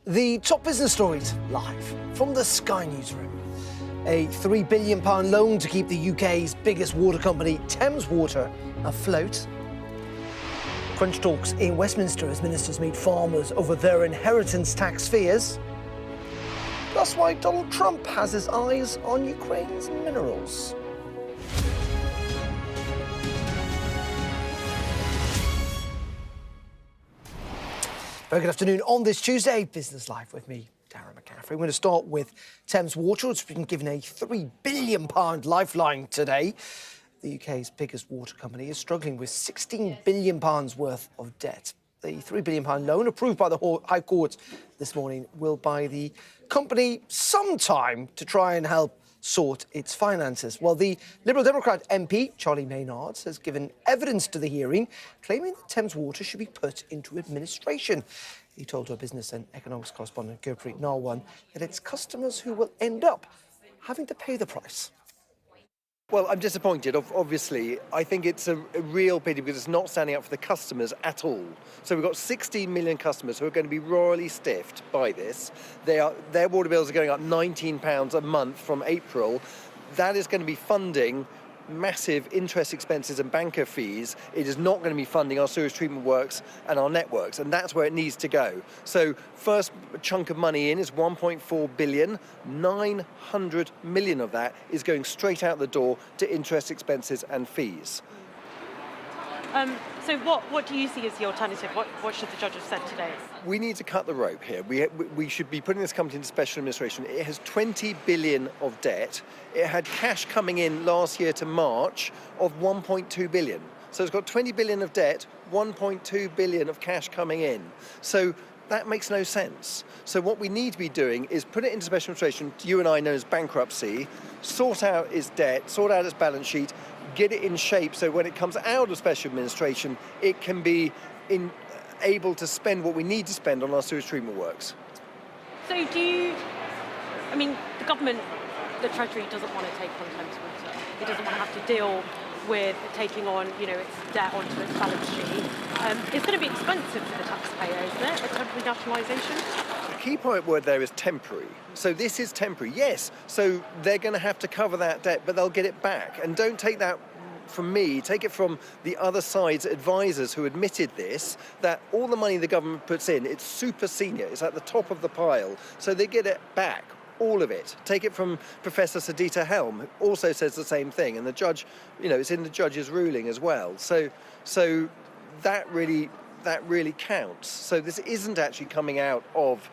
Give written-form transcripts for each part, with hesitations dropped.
The top business stories live from the Sky Newsroom. A £3 billion loan to keep the UK's biggest water company, Thames Water, afloat. Crunch talks in Westminster as ministers meet farmers over their inheritance tax fears. Plus why Donald Trump has his eyes on Ukraine's minerals. Very good afternoon. On this Tuesday, Business Live with me, Darren McCaffrey. We're going to start with Thames Water. It's been given a £3 billion lifeline today. The UK's biggest water company is struggling with £16 billion worth of debt. The £3 billion loan, approved by the High Court this morning, will buy the company some time to try and help sort its finances. Well, the Liberal Democrat MP, Charlie Maynard, has given evidence to the hearing, claiming that Thames Water should be put into administration. He told our business and economics correspondent Gurpreet Narwan that it's customers who will end up having to pay the price. Well, I'm disappointed. Obviously, I think it's a real pity because it's not standing up for the customers at all. So we've got 16 million customers who are going to be royally stiffed by this. Their water bills are going up £19 a month from April. That is going to be funding massive interest expenses and banker fees. It is not going to be funding our sewage treatment works and our networks, and that's where it needs to go. So first chunk of money in is 1.4 billion. 900 million of that is going straight out the door to interest expenses and fees. So what do you see as the alternative? What should the judge have said today? We need to cut the rope here. We should be putting this company into special administration. It has 20 billion of debt. It had cash coming in last year to March of 1.2 billion. So it's got 20 billion of debt, 1.2 billion of cash coming in. So that makes no sense. So what we need to be doing is put it into special administration, you and I know as bankruptcy, sort out its debt, sort out its balance sheet, get it in shape so when it comes out of special administration, it can be able to spend what we need to spend on our sewage treatment works. So the government, the Treasury doesn't want to take on Thames Water. It doesn't want to have to deal with taking on, its debt onto its balance sheet. It's going to be expensive for the taxpayer, isn't it? A temporary nationalisation? The key point word there is temporary. So this is temporary, yes. So they're going to have to cover that debt, but they'll get it back. And don't take that from me, take it from the other side's advisors who admitted this, that all the money the government puts in, it's super senior, it's at the top of the pile. So they get it back. All of it. Take it from Professor Sadita Helm, who also says the same thing, and the judge, it's in the judge's ruling as well. So that really counts. So this isn't actually coming out of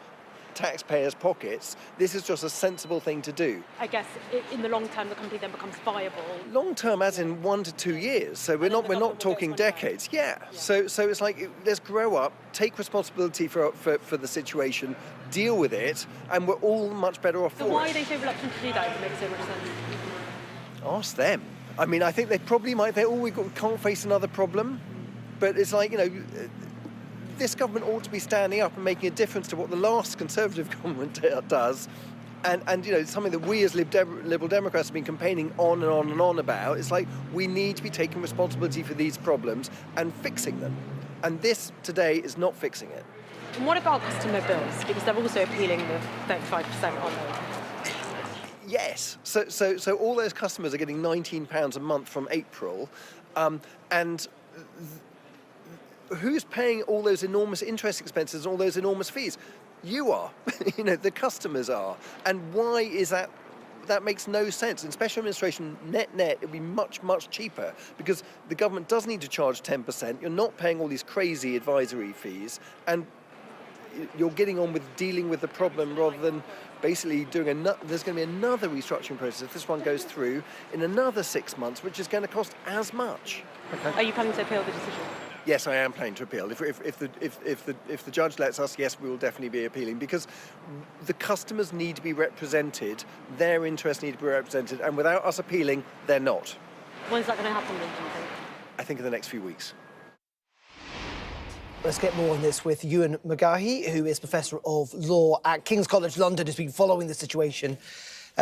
taxpayers' pockets. This is just a sensible thing to do. I guess in the long term, the company then becomes viable. Long term, as in 1 to 2 years. So we're not talking decades. Yeah. So it's like let's grow up, take responsibility for the situation, deal with it, and we're all much better off for it. So why are they so reluctant to do that if it makes so much sense? Ask them. I think they probably might. We can't face another problem, but it's like this government ought to be standing up and making a difference to what the last Conservative government does. And something that we as Liberal Democrats have been campaigning on and on and on about. It's like we need to be taking responsibility for these problems and fixing them. And this today is not fixing it. And what about customer bills? Because they're also appealing the 35% on them. Yes. So all those customers are getting £19 a month from April. And who's paying all those enormous interest expenses and all those enormous fees? You are. The customers are. And why is that? That makes no sense. In special administration, net, it would be much, much cheaper because the government does need to charge 10%. You're not paying all these crazy advisory fees, and you're getting on with dealing with the problem rather than basically doing there's going to be another restructuring process if this one goes through in another 6 months, which is going to cost as much. Okay. Are you planning to appeal the decision? Yes, I am planning to appeal. If the judge lets us, yes, we will definitely be appealing because the customers need to be represented, their interests need to be represented, and without us appealing, they're not. When's that going to happen, do you think? I think in the next few weeks. Let's get more on this with Ewan McGahey, who is Professor of Law at King's College London, who's been following the situation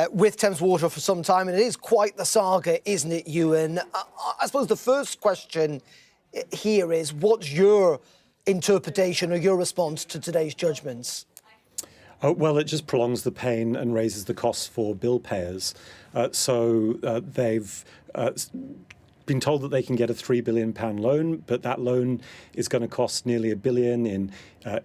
with Thames Water for some time, and it is quite the saga, isn't it, Ewan? I suppose the first question here is, what's your interpretation or your response to today's judgments? Well, it just prolongs the pain and raises the costs for bill payers. They've been told that they can get a £3 billion loan, but that loan is going to cost nearly £1 billion in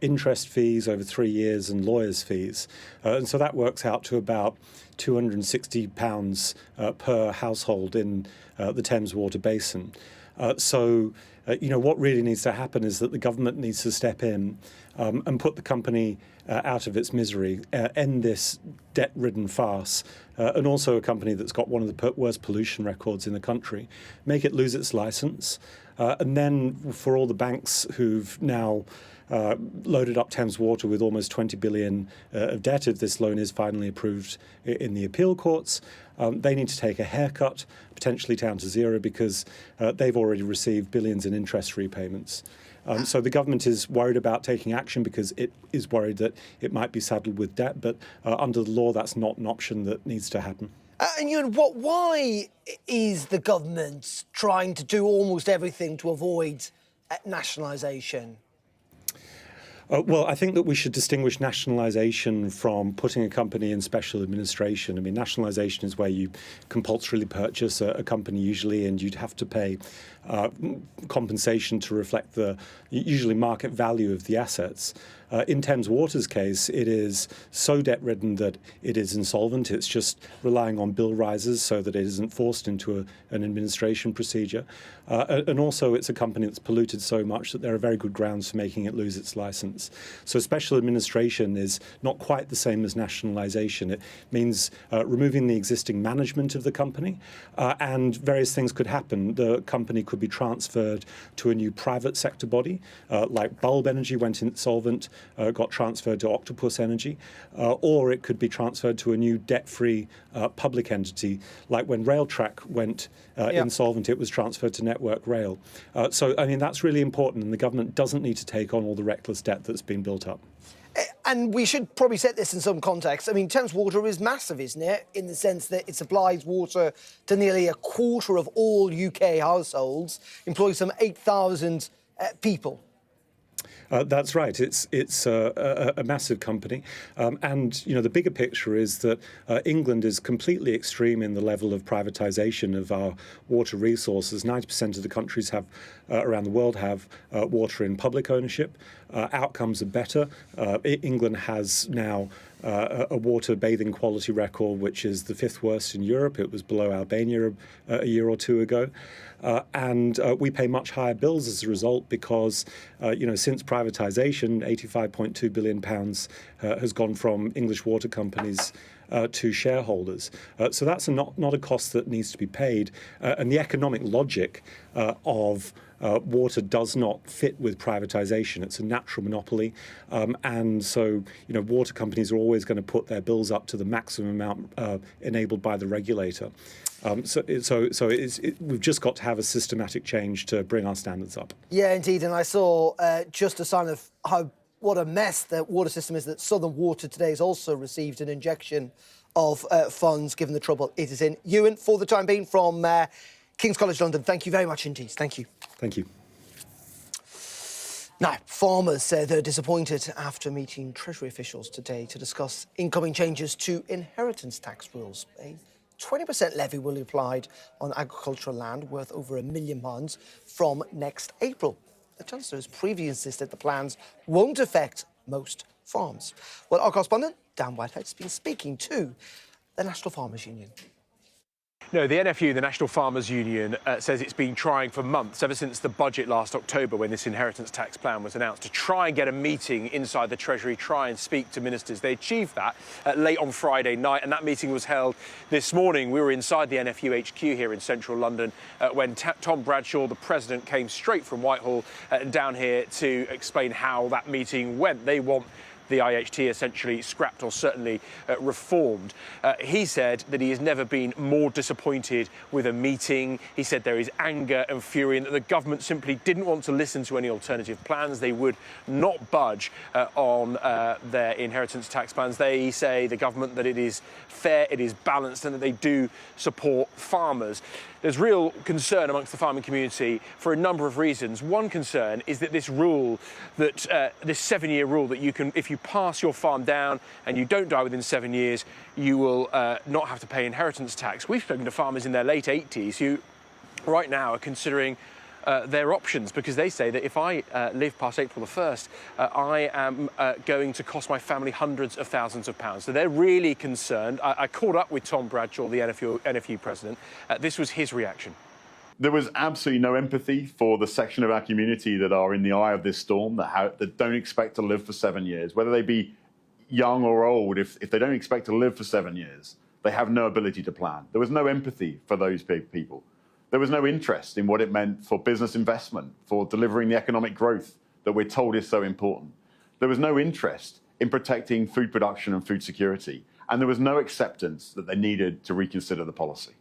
interest fees over 3 years and lawyers' fees. And so that works out to about £260 per household in the Thames Water basin. What really needs to happen is that the government needs to step in and put the company out of its misery, end this debt-ridden farce, and also a company that's got one of the worst pollution records in the country, make it lose its license. And then for all the banks who've now loaded up Thames Water with almost 20 billion of debt, if this loan is finally approved in the appeal courts, they need to take a haircut, potentially down to zero, because they've already received billions in interest repayments. So the government is worried about taking action because it is worried that it might be saddled with debt, but under the law, that's not an option that needs to happen. Why is the government trying to do almost everything to avoid nationalisation? Well, I think that we should distinguish nationalisation from putting a company in special administration. I mean, nationalisation is where you compulsorily purchase a company usually, and you'd have to pay compensation to reflect the usually market value of the assets. In Thames Water's case, it is so debt-ridden that it is insolvent. It's just relying on bill rises so that it isn't forced into an administration procedure. And also, it's a company that's polluted so much that there are very good grounds for making it lose its license. So special administration is not quite the same as nationalisation. It means removing the existing management of the company, and various things could happen. The company could be transferred to a new private sector body, like Bulb Energy went insolvent, got transferred to Octopus Energy, or it could be transferred to a new debt-free public entity, like when Railtrack went insolvent, it was transferred to Network Rail. That's really important, and the government doesn't need to take on all the reckless debt that's been built up. And we should probably set this in some context. I mean, Thames Water is massive, isn't it? In the sense that it supplies water to nearly a quarter of all UK households, employs some 8,000 people. That's right. It's a massive company, and the bigger picture is that England is completely extreme in the level of privatisation of our water resources. 90% of the countries around the world have water in public ownership. Outcomes are better. England has now a water bathing quality record, which is the 5th worst in Europe. It was below Albania a year or two ago. And we pay much higher bills as a result because, since privatisation, £85.2 billion has gone from English water companies to shareholders. So that's not a cost that needs to be paid. And the economic logic of water does not fit with privatisation. It's a natural monopoly. And so, water companies are always going to put their bills up to the maximum amount enabled by the regulator. We've just got to have a systematic change to bring our standards up. Yeah, indeed. And I saw just a sign of what a mess the water system is, that Southern Water today has also received an injection of funds, given the trouble it is in. Ewan, for the time being, from King's College London, thank you very much indeed. Thank you. Thank you. Now, farmers say they're disappointed after meeting Treasury officials today to discuss incoming changes to inheritance tax rules. A 20% levy will be applied on agricultural land worth over £1 million from next April. The Chancellor has previously insisted the plans won't affect most farms. Well, our correspondent, Dan Whitehead's been speaking to the National Farmers Union. No, the NFU, the National Farmers Union, says it's been trying for months, ever since the budget last October when this inheritance tax plan was announced, to try and get a meeting inside the Treasury, try and speak to ministers. They achieved that late on Friday night, and that meeting was held this morning. We were inside the NFU HQ here in central London when Tom Bradshaw, the president, came straight from Whitehall down here to explain how that meeting went. They want the IHT essentially scrapped or certainly reformed. He said that he has never been more disappointed with a meeting. He said there is anger and fury and that the government simply didn't want to listen to any alternative plans. They would not budge on their inheritance tax plans. They say, the government, that it is fair, it is balanced and that they do support farmers. there's real concern amongst the farming community for a number of reasons. One concern is that this 7-year rule that you can, if you pass your farm down and you don't die within 7 years, you will not have to pay inheritance tax. We've spoken to farmers in their late 80s who right now are considering their options, because they say that if I live past April the 1st, I am going to cost my family hundreds of thousands of pounds. So they're really concerned. I caught up with Tom Bradshaw, the NFU president. This was his reaction. There was absolutely no empathy for the section of our community that are in the eye of this storm, that don't expect to live for 7 years, whether they be young or old. If they don't expect to live for 7 years, they have no ability to plan. There was no empathy for those people. There was no interest in what it meant for business investment, for delivering the economic growth that we're told is so important. There was no interest in protecting food production and food security. And there was no acceptance that they needed to reconsider the policy.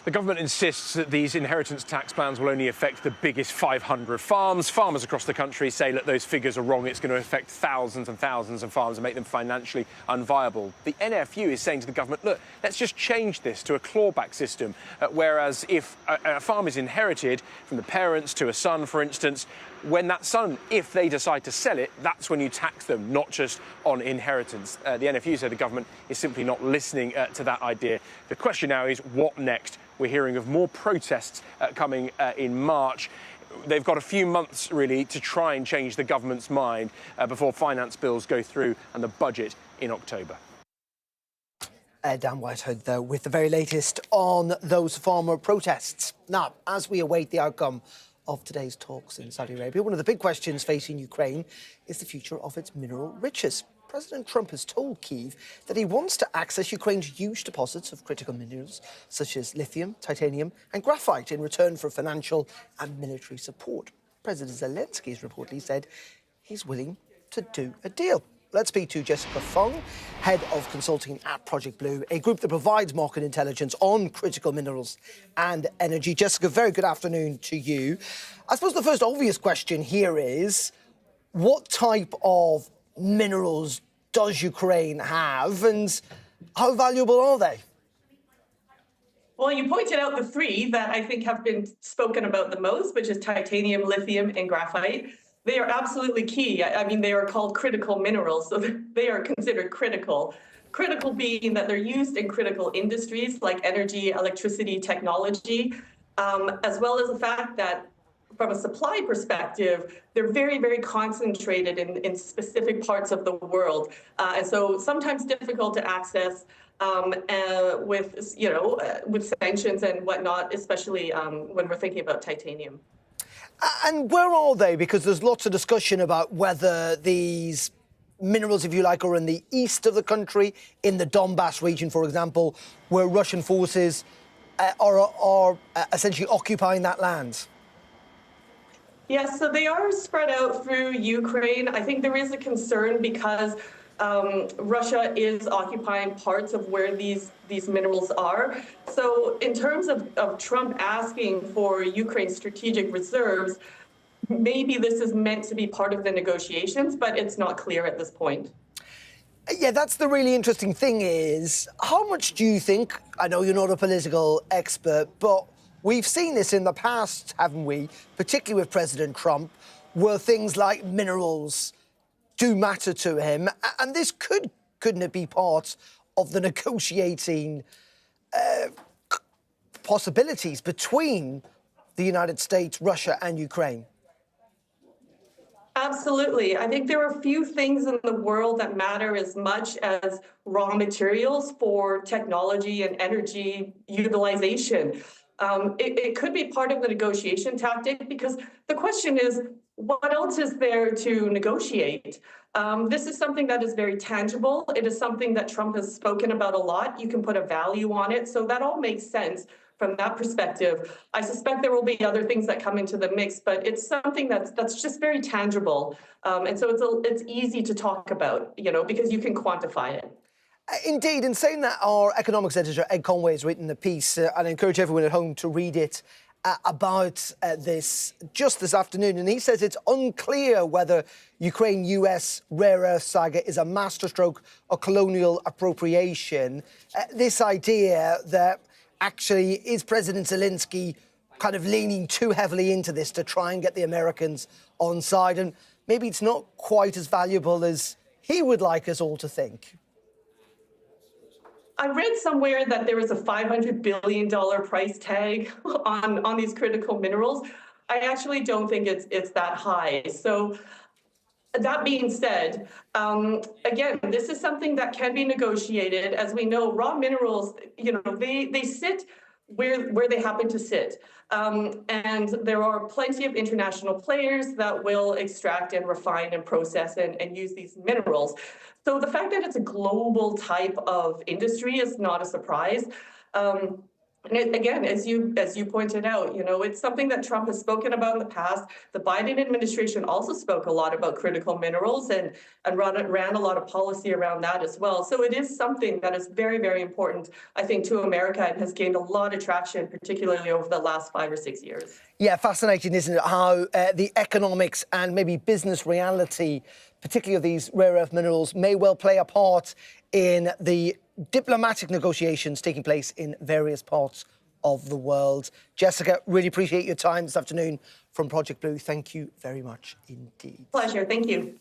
The government insists that these inheritance tax plans will only affect the biggest 500 farms. Farmers across the country say that those figures are wrong. It's going to affect thousands and thousands of farms and make them financially unviable. The NFU is saying to the government, look, let's just change this to a clawback system, whereas if a farm is inherited from the parents to a son, for instance, when that son, if they decide to sell it, that's when you tax them, not just on inheritance. The NFU said the government is simply not listening to that idea. The question now is, what next? We're hearing of more protests coming in March. They've got a few months, really, to try and change the government's mind before finance bills go through and the budget in October. Dan Whitehead, though, with the very latest on those farmer protests. Now, as we await the outcome of today's talks in Saudi Arabia, one of the big questions facing Ukraine is the future of its mineral riches. President Trump has told Kyiv that he wants to access Ukraine's huge deposits of critical minerals such as lithium, titanium and graphite in return for financial and military support. President Zelensky has reportedly said he's willing to do a deal. Let's speak to Jessica Fung, Head of Consulting at Project Blue, a group that provides market intelligence on critical minerals and energy. Jessica, very good afternoon to you. I suppose the first obvious question here is, what type of minerals does Ukraine have and how valuable are they? Well, you pointed out the three that I think have been spoken about the most, which is titanium, lithium, and graphite. They are absolutely key. I mean, they are called critical minerals, so they are considered critical. Critical being that they're used in critical industries like energy, electricity, technology, as well as the fact that from a supply perspective, they're very, very concentrated in specific parts of the world. And so sometimes difficult to access with sanctions and whatnot, especially when we're thinking about titanium. And where are they? Because there's lots of discussion about whether these minerals, if you like, are in the east of the country, in the Donbass region, for example, where Russian forces are essentially occupying that land. Yes, so they are spread out through Ukraine. I think there is a concern because Russia is occupying parts of where these minerals are. So in terms of Trump asking for Ukraine's strategic reserves, maybe this is meant to be part of the negotiations, but it's not clear at this point. Yeah, that's the really interesting thing is, how much do you think, I know you're not a political expert, but we've seen this in the past, haven't we, particularly with President Trump, where things like minerals do matter to him. And this couldn't it be part of the negotiating possibilities between the United States, Russia and Ukraine? Absolutely. I think there are few things in the world that matter as much as raw materials for technology and energy utilization. It could be part of the negotiation tactic because the question is, what else is there to negotiate? This is something that is very tangible. It is something that Trump has spoken about a lot. You can put a value on it. So that all makes sense from that perspective. I suspect there will be other things that come into the mix, but it's something that's just very tangible. And so it's easy to talk about, because you can quantify it. Indeed, in saying that, our economics editor, Ed Conway, has written a piece, and I encourage everyone at home to read it, about this just this afternoon. And he says it's unclear whether Ukraine-US rare earth saga is a masterstroke or colonial appropriation. This idea that actually, is President Zelensky kind of leaning too heavily into this to try and get the Americans on side? And maybe it's not quite as valuable as he would like us all to think. I read somewhere that there was a $500 billion price tag on these critical minerals. I actually don't think it's that high. So that being said, again, this is something that can be negotiated. As we know, raw minerals, they sit where they happen to sit. And there are plenty of international players that will extract and refine and process and use these minerals. So the fact that it's a global type of industry is not a surprise. And again, as you pointed out, it's something that Trump has spoken about in the past. The Biden administration also spoke a lot about critical minerals and ran a lot of policy around that as well. So it is something that is very, very important, I think, to America and has gained a lot of traction, particularly over the last 5 or 6 years. Yeah, fascinating, isn't it, how the economics and maybe business reality, particularly of these rare earth minerals, may well play a part in the diplomatic negotiations taking place in various parts of the world. Jessica, really appreciate your time this afternoon from Project Blue. Thank you very much indeed. Pleasure. Thank you.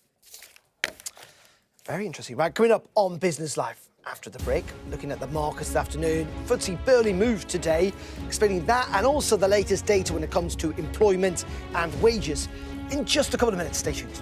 Very interesting. Right, coming up on Business Life after the break, looking at the markets this afternoon. FTSE barely moved today, explaining that and also the latest data when it comes to employment and wages in just a couple of minutes. Stay tuned.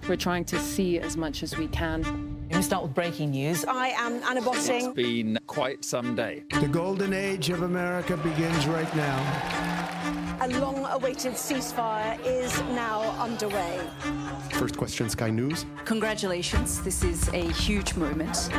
We're trying to see as much as we can. We start with breaking news. I am Anna Botting. It's been quite some day. The golden age of America begins right now. A long-awaited ceasefire is now underway. First question, Sky News. Congratulations, this is a huge moment.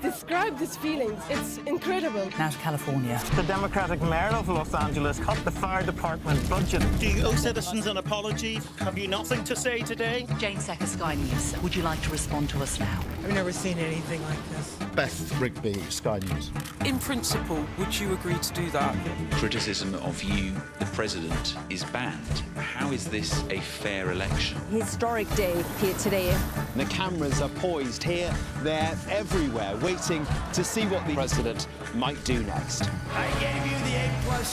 Describe this feeling, it's incredible. Now to California. The Democratic mayor of Los Angeles cut the fire department budget. Do you owe citizens an apology? Have you nothing to say today? Jane Secker, Sky News. Would you like to respond to us now? I've never seen anything like this. Beth Rigby, Sky News. In principle, would you agree to do that? Criticism of you, the president, is banned. How is this a fair election? Historic day here today. The cameras are poised here, there, everywhere, waiting to see what the president might do next. I gave you the A+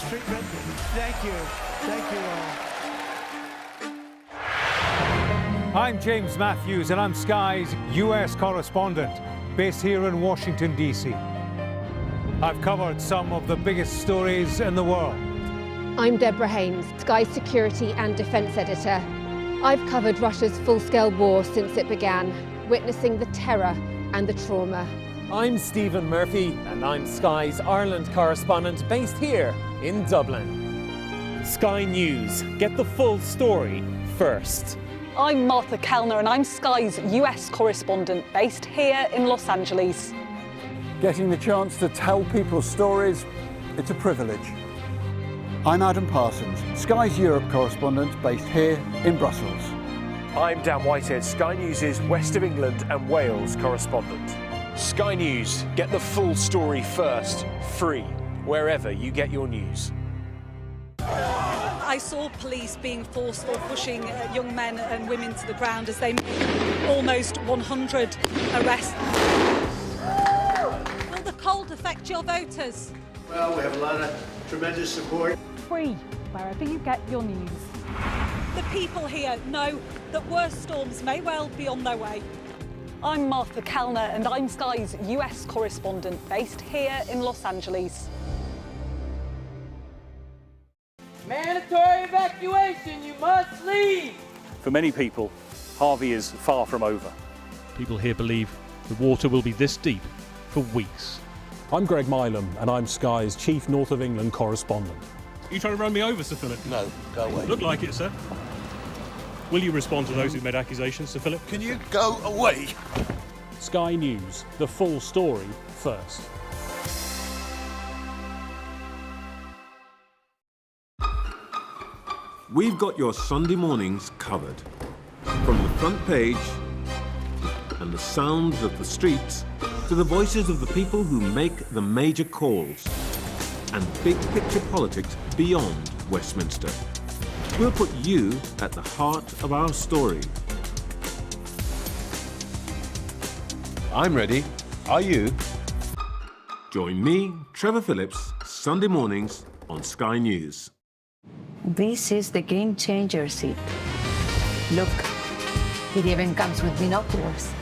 treatment. Thank you. Thank you all. I'm James Matthews, and I'm Sky's US correspondent, based here in Washington, D.C. I've covered some of the biggest stories in the world. I'm Deborah Haynes, Sky's security and defence editor. I've covered Russia's full-scale war since it began, witnessing the terror and the trauma. I'm Stephen Murphy, and I'm Sky's Ireland correspondent based here in Dublin. Sky News, get the full story first. I'm Martha Kellner, and I'm Sky's US correspondent based here in Los Angeles. Getting the chance to tell people's stories, it's a privilege. I'm Adam Parsons, Sky's Europe correspondent based here in Brussels. I'm Dan Whitehead, Sky News' West of England and Wales correspondent. Sky News, get the full story first, free, wherever you get your news. I saw police being forceful, pushing young men and women to the ground as they made almost 100 arrests. Will the cold affect your voters? Well, we have a lot of tremendous support. Free, wherever you get your news. The people here know that worse storms may well be on their way. I'm Martha Kellner, and I'm Sky's US correspondent based here in Los Angeles. Mandatory evacuation, you must leave! For many people, Harvey is far from over. People here believe the water will be this deep for weeks. I'm Greg Milam, and I'm Sky's Chief North of England correspondent. Are you trying to run me over, Sir Philip? No, go away. Look like it, sir. Will you respond to those who made accusations, Sir Philip? Can you go away? Sky News, the full story first. We've got your Sunday mornings covered. From the front page and the sounds of the streets to the voices of the people who make the major calls and big picture politics beyond Westminster. We'll put you at the heart of our story. I'm ready. Are you? Join me, Trevor Phillips, Sunday mornings on Sky News. This is the game changer seat. Look, it even comes with binoculars.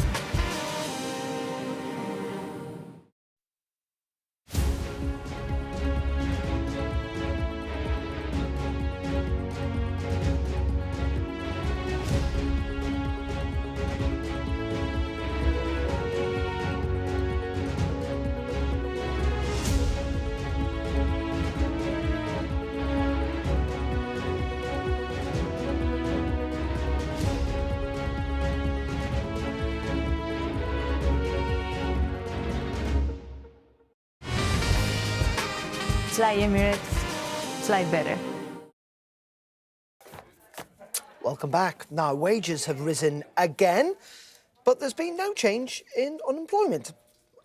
Fly Emirates, fly better. Welcome back. Now, wages have risen again, but there's been no change in unemployment.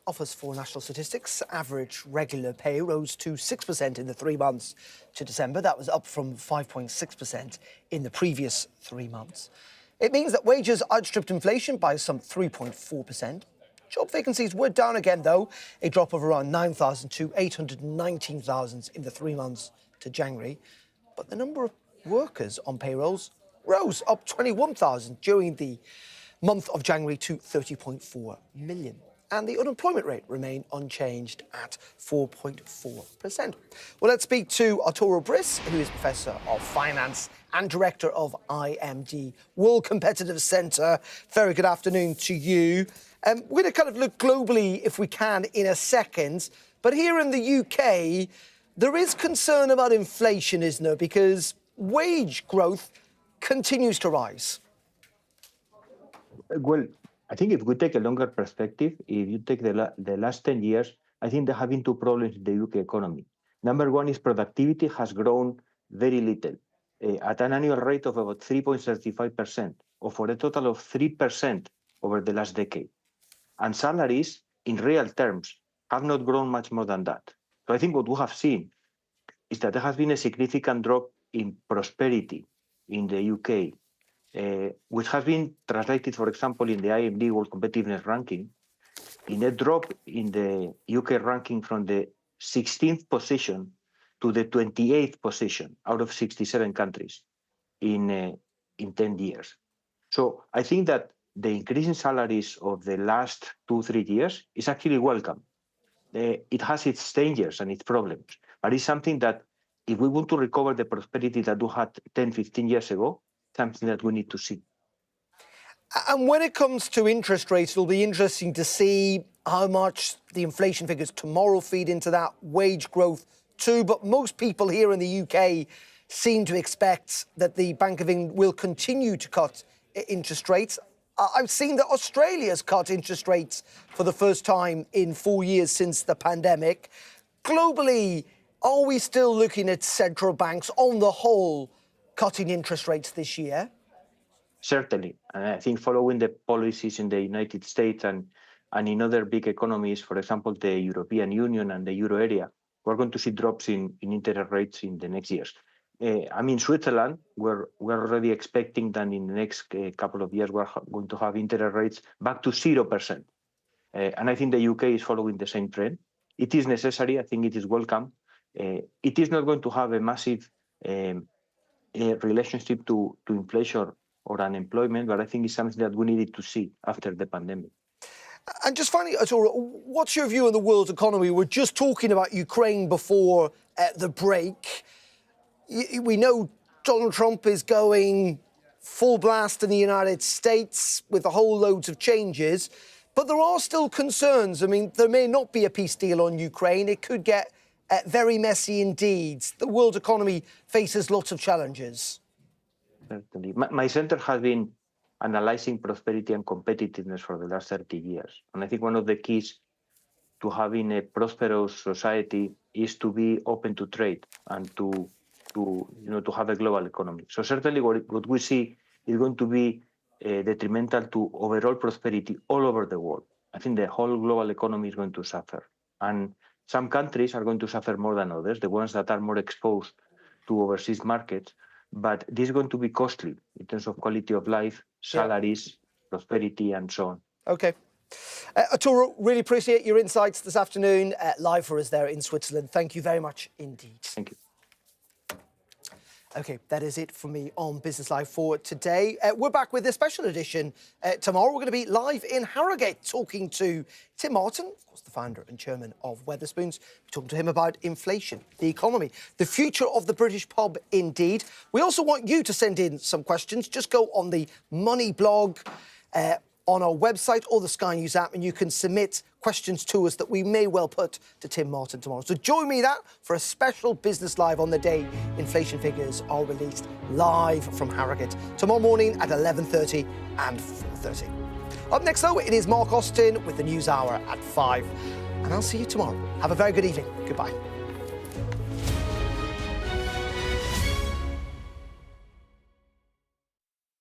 Office for National Statistics, average regular pay rose to 6% in the 3 months to December. That was up from 5.6% in the previous 3 months. It means that wages outstripped inflation by some 3.4%. Job vacancies were down again, though, a drop of around 9,000 to 819,000 in the 3 months to January. But the number of workers on payrolls rose, up 21,000 during the month of January to 30.4 million. And the unemployment rate remained unchanged at 4.4%. Well, let's speak to Arturo Briss, who is Professor of Finance and Director of IMD World Competitive Centre. Very good afternoon to you. We're going to kind of look globally, if we can, in a second. But here in the UK, there is concern about inflation, isn't there? Because wage growth continues to rise. Well, I think if we take a longer perspective, if you take the last 10 years, I think there have been two problems in the UK economy. Number one is productivity has grown very little, at an annual rate of about 3.35%, or for a total of 3% over the last decade. And salaries, in real terms, have not grown much more than that. So I think what we have seen is that there has been a significant drop in prosperity in the UK, which has been translated, for example, in the IMD World Competitiveness Ranking, in a drop in the UK ranking from the 16th position to the 28th position out of 67 countries in 10 years. So I think that the increase in salaries of the last 2-3 years is actually welcome. It has its dangers and its problems, but it's something that if we want to recover the prosperity that we had 10-15 years ago, something that we need to see. And when it comes to interest rates, it'll be interesting to see how much the inflation figures tomorrow feed into that wage growth too. But most people here in the UK seem to expect that the Bank of England will continue to cut interest rates. I've seen that Australia's cut interest rates for the first time in 4 years since the pandemic. Globally, are we still looking at central banks on the whole cutting interest rates this year? Certainly. And I think following the policies in the United States and in other big economies, for example, the European Union and the Euro area, we're going to see drops in interest rates in the next years. I mean, Switzerland, we're already expecting that in the next couple of years, we're going to have interest rates back to 0%. And I think the UK is following the same trend. It is necessary. I think it is welcome. It is not going to have a massive relationship to inflation or unemployment, but I think it's something that we needed to see after the pandemic. And just finally, Arturo, what's your view on the world economy? We're just talking about Ukraine before the break. We know Donald Trump is going full blast in the United States with a whole loads of changes, but there are still concerns. I mean, there may not be a peace deal on Ukraine. It could get very messy indeed. The world economy faces lots of challenges. Certainly. My center has been analyzing prosperity and competitiveness for the last 30 years. And I think one of the keys to having a prosperous society is to be open to trade and to have a global economy. So certainly what we see is going to be detrimental to overall prosperity all over the world. I think the whole global economy is going to suffer. And some countries are going to suffer more than others, the ones that are more exposed to overseas markets. but this is going to be costly in terms of quality of life, salaries, prosperity, and so on. OK. Arturo, really appreciate your insights this afternoon, live for us there in Switzerland. Thank you very much indeed. Thank you. OK, that is it for me on Business Live for today. We're back with a special edition tomorrow. We're going to be live in Harrogate talking to Tim Martin, of course, the founder and chairman of Wetherspoons. We're talking to him about inflation, the economy, the future of the British pub indeed. We also want you to send in some questions. Just go on the Money blog on our website or the Sky News app, and you can submit questions to us that we may well put to Tim Martin tomorrow. So join me that for a special Business Live on the day inflation figures are released live from Harrogate tomorrow morning at 11:30 and 4:30. Up next, though, it is Mark Austin with the News Hour at 5. And I'll see you tomorrow. Have a very good evening. Goodbye.